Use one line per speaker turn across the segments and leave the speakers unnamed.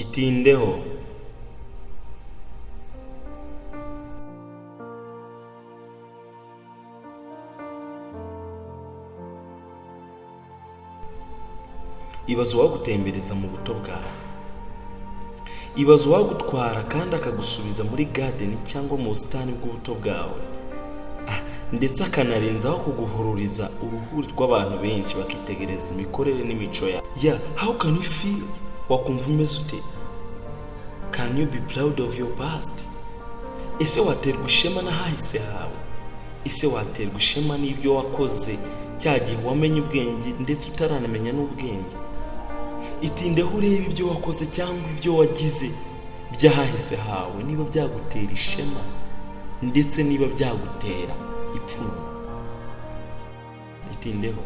Itindeho. Ibaze uwagutembereza mu buto bwawe. Ibaze uwagutwara kandi akagusubiza muri garden cyangwa mu busitani bw'ubuto bwawe, ndetse akanarenzaho kuguhururiza uruhuri rw'abantu benshi bakitegereza imikorere n'imico yawe. How can you feel? Wakumva umeze ute? Can you be proud of your past? Ese waterwa ishema n'ahahise hawe? Ese waterwa ishema n'ibyo wakoze cya gihe wamenye ubwenge ndetse utaranamenya n'ubwenge? Itindeho urebe ibyo wakoze cyangwa ibyo wagize byahahise hawe, niba byagutera ishema ndetse niba byagutera ipfunwe. Itindeho.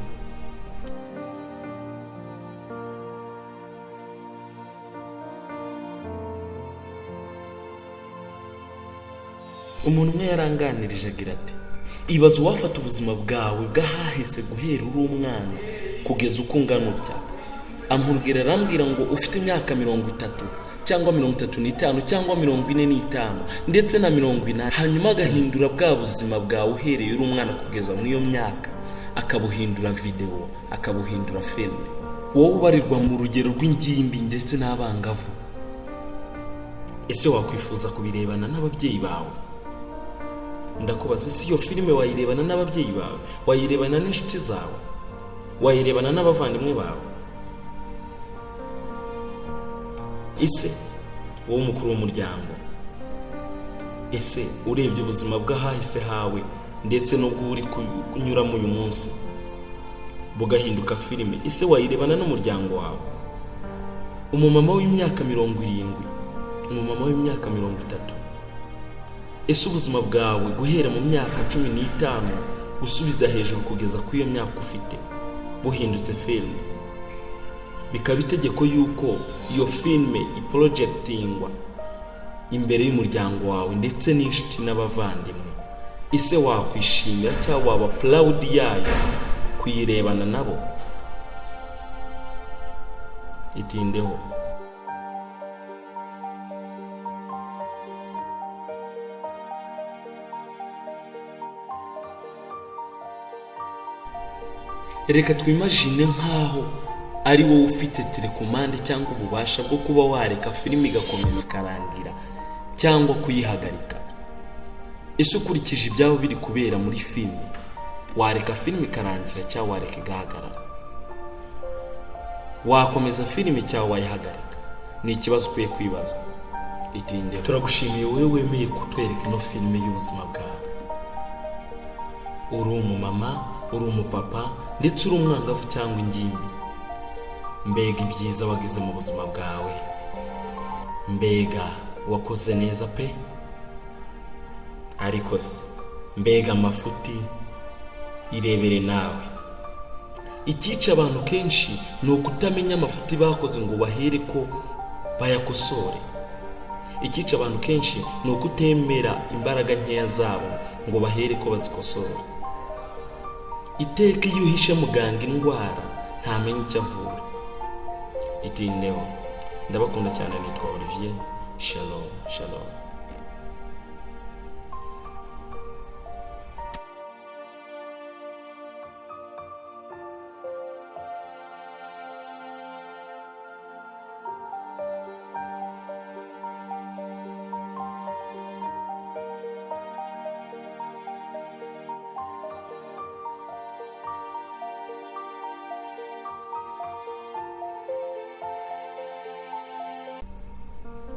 Umuntu umwe yaranganirije agira ati, ibaze uwafata ubuzima bwawe bwahahise guhera uri umwana kugeza uko ungana utya, ampurugera arambwira ngo ufite imyaka 30 cyangwa 35 cyangwa 45 ndetse na 40, hanyuma agahindura bwa buzima bwawe uhereye uri umwana kugeza muri iyo myaka, akabuhindura video, akabuhindura filime. Wowe ubarirwa mu rugero rw'ingimbi ndetse n'abangavu. Ese wakwifuza kubirebana n'ababyeyi bawe? Ndakubaza, ese iyo filime wayirebana n'ababyeyi bawe? Wayirebana n'inshuti zawe? Wayirebana n'abavandimwe bawe? Ese wowe umukuru w'umuryango, ese urebye ubuzima bw'ahahise hawe ndetse n'ubwo uri kunyuramo uyu munsi bugahinduka filime, ese wayirebana n'umuryango wawe? Umumama w'imyaka 70, umumama w'imyaka 30, ese ubuzima bwawe guhera mu myaka 15 gusubiza hejuru kugeza ku iyo myaka ufite buhindutse filime, bikaba itegeko yuko iyo filime iprojectingwa imbere y'umuryango wawe ndetse n'inshuti n'abavandimwe, ese wakwishimira cyangwa waba proud yayo kuyirebana nabo? Itindeho. Reka twimagine nkaho ari wowe ufite telekomande cyangwa ububasha bwo kuba wareka filime igakomeza ikarangira cyangwa kuyihagarika. Ese ukurikije ibyabo biri kubera muri filime, wareka filime ikarangira cyangwa wareka igahagarara? Wakomeza filime cyangwa wayihagarika? Ni ikibazo ukwiye kwibaza. Itindeho. Turagushimiye wowe wemeye kutwereka ino filime y'ubuzima bwawe. Uri umumama, uri umupapa ndetse uri umwangavu cyangwa ingimbi. Mbega ibyiza wagize mu buzima bwawe, mbega wakoze neza pe. Ariko se mbega amafuti, irebere nawe. Icyica abantu kenshi ni ukutamenya amafuti bakoze ngo bahere ko bayakosore. Icyica abantu kenshi ni ukutemera imbaraga nkeya zabo ngo bahere ko bazikosore. Iteka iyo uhishe muganga indwara ntamenye icyo avura. Itindeho. Ndabakunda cyane, nitwa Olivier. Shalom, shalom.